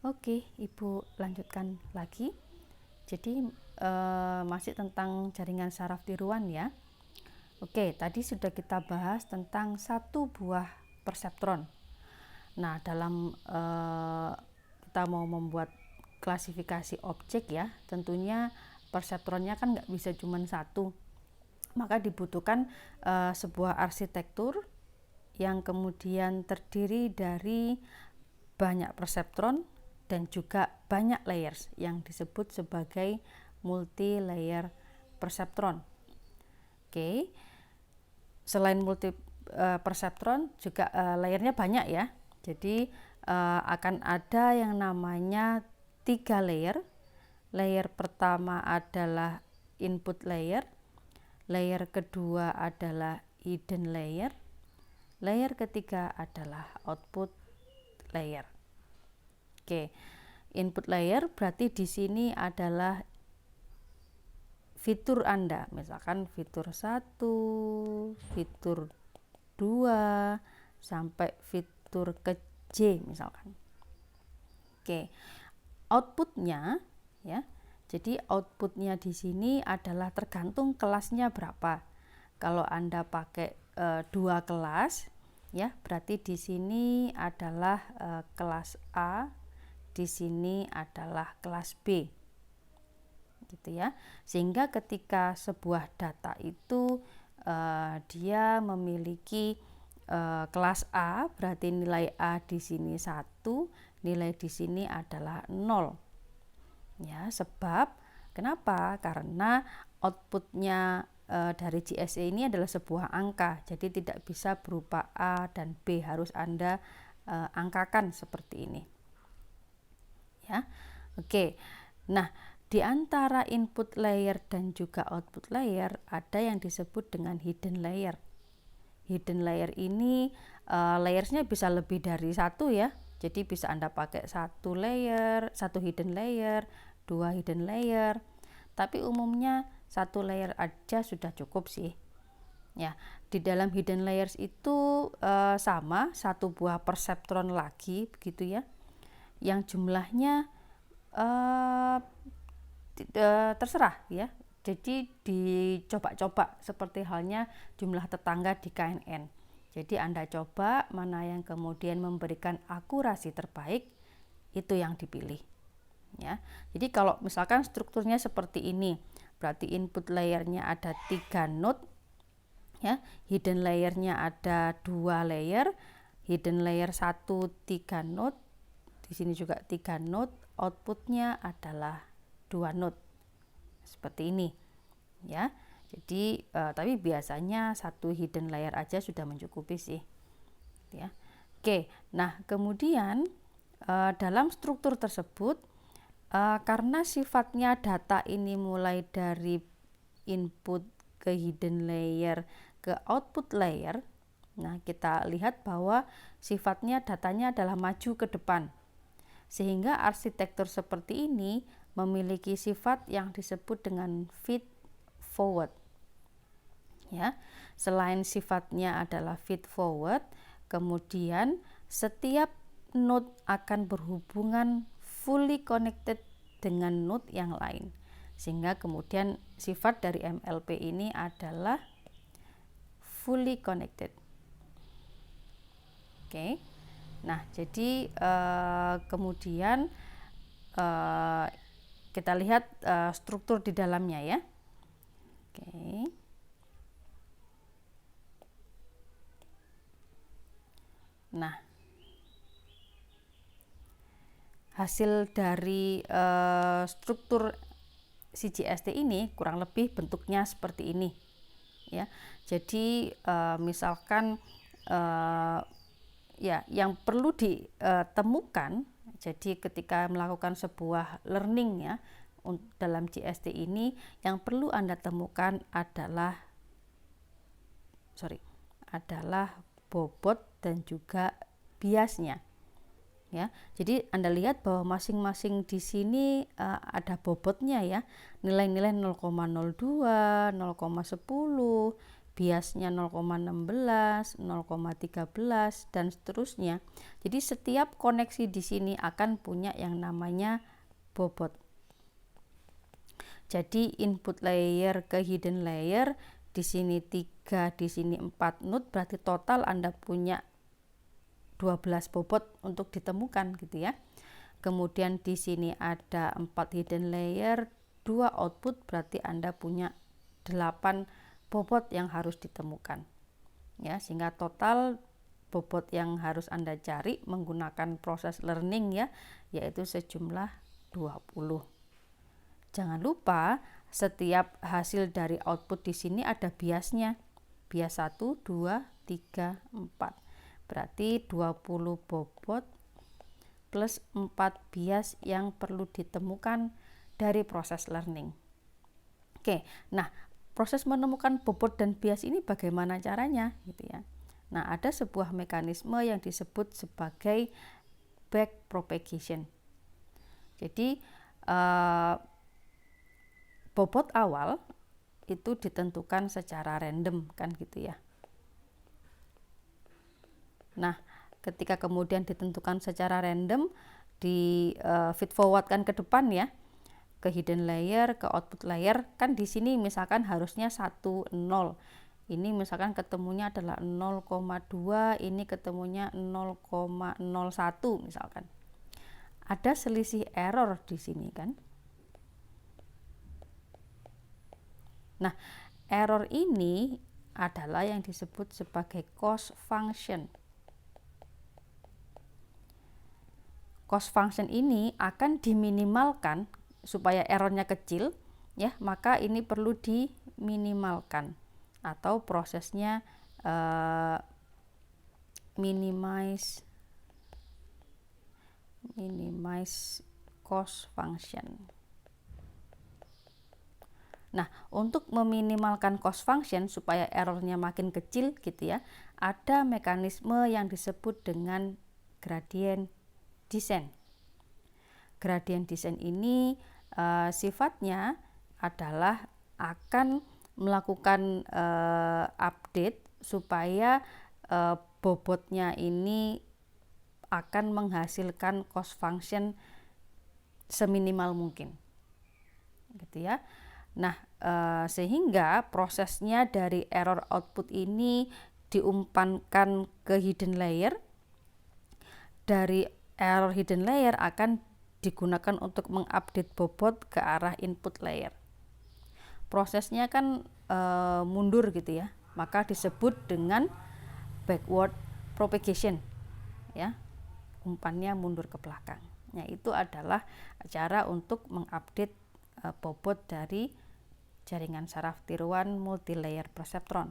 Oke, Ibu lanjutkan lagi. Jadi masih tentang jaringan saraf tiruan ya. Oke, tadi sudah kita bahas tentang satu buah perseptron. Nah, dalam kita mau membuat klasifikasi objek ya, tentunya perseptronnya kan nggak bisa cuma satu. Maka dibutuhkan sebuah arsitektur yang kemudian terdiri dari banyak perseptron dan juga banyak layers yang disebut sebagai multi layer perseptron. Oke. Selain multi perseptron juga layernya banyak ya. Jadi akan ada yang namanya 3 layer. Layer pertama adalah input layer. Layer kedua adalah hidden layer. Layer ketiga adalah output layer. Oke, input layer berarti di sini adalah fitur Anda, misalkan fitur 1, fitur 2 sampai fitur ke J misalkan. Oke, outputnya ya. Jadi outputnya di sini adalah tergantung kelasnya berapa. Kalau Anda pakai 2 kelas ya, berarti di sini adalah kelas A, di sini adalah kelas B, gitu ya. Sehingga ketika sebuah data itu dia memiliki kelas A, berarti nilai A di sini 1, nilai di sini adalah 0. Ya, sebab kenapa? Karena outputnya dari GSE ini adalah sebuah angka, jadi tidak bisa berupa A dan B, harus Anda angkakan seperti ini. Ya, oke. Nah, di antara input layer dan juga output layer ada yang disebut dengan hidden layer. Hidden layer ini layersnya bisa lebih dari satu ya. Jadi bisa Anda pakai satu layer, satu hidden layer, 2 hidden layer. Tapi umumnya satu layer aja sudah cukup sih. Ya, di dalam hidden layers itu sama satu buah perseptron lagi begitu ya. Yang jumlahnya terserah ya. Jadi dicoba-coba seperti halnya jumlah tetangga di KNN. Jadi Anda coba mana yang kemudian memberikan akurasi terbaik, itu yang dipilih. Ya. Jadi kalau misalkan strukturnya seperti ini, berarti input layernya ada 3 node ya, hidden layernya ada 2 layer, hidden layer 1 3 node, di sini juga 3 node, outputnya adalah 2 node seperti ini ya. Jadi tapi biasanya satu hidden layer aja sudah mencukupi sih ya. Oke, nah kemudian dalam struktur tersebut karena sifatnya data ini mulai dari input ke hidden layer ke output layer, nah kita lihat bahwa sifatnya datanya adalah maju ke depan, sehingga arsitektur seperti ini memiliki sifat yang disebut dengan feed forward ya. Selain sifatnya adalah feed forward, kemudian setiap node akan berhubungan fully connected dengan node yang lain, sehingga kemudian sifat dari MLP ini adalah fully connected. Oke. Nah, jadi kemudian kita lihat struktur di dalamnya ya. Oke. Nah, hasil dari struktur CGST ini kurang lebih bentuknya seperti ini ya. Jadi misalkan ya yang perlu ditemukan, jadi ketika melakukan sebuah learning ya dalam GST ini, yang perlu Anda temukan adalah bobot dan juga biasnya ya. Jadi Anda lihat bahwa masing-masing di sini ada bobotnya ya, nilai-nilai 0,02, 0,10, biasnya 0,16, 0,13 dan seterusnya. Jadi setiap koneksi di sini akan punya yang namanya bobot. Jadi input layer ke hidden layer di sini 3, di sini 4 node, berarti total Anda punya 12 bobot untuk ditemukan gitu ya. Kemudian di sini ada 4 hidden layer, 2 output, berarti Anda punya 8 bobot yang harus ditemukan. Ya, sehingga total bobot yang harus Anda cari menggunakan proses learning ya, yaitu sejumlah 20. Jangan lupa setiap hasil dari output di sini ada biasnya. Bias 1, 2, 3, 4. Berarti 20 bobot plus 4 bias yang perlu ditemukan dari proses learning. Oke, nah proses menemukan bobot dan bias ini bagaimana caranya gitu ya. Nah, ada sebuah mekanisme yang disebut sebagai backpropagation. Jadi bobot awal itu ditentukan secara random kan gitu ya. Nah, ketika kemudian ditentukan secara random, di feed forward kan ke depan ya, ke hidden layer, ke output layer, kan di sini misalkan harusnya 1, 0. Ini misalkan ketemunya adalah 0,2, ini ketemunya 0,01 misalkan. Ada selisih error di sini kan. Nah, error ini adalah yang disebut sebagai cost function. Cost function ini akan diminimalkan supaya errornya kecil ya, maka ini perlu diminimalkan atau prosesnya minimize cost function. Nah, untuk meminimalkan cost function supaya errornya makin kecil gitu ya, ada mekanisme yang disebut dengan gradient descent. Gradient descent ini sifatnya adalah akan melakukan update supaya bobotnya ini akan menghasilkan cost function seminimal mungkin gitu ya. Nah, sehingga prosesnya dari error output ini diumpankan ke hidden layer. Dari error hidden layer akan digunakan untuk mengupdate bobot ke arah input layer. Prosesnya kan mundur gitu ya, maka disebut dengan backward propagation ya, umpannya mundur ke belakang. Nah, itu adalah cara untuk mengupdate bobot dari jaringan saraf tiruan multilayer perseptron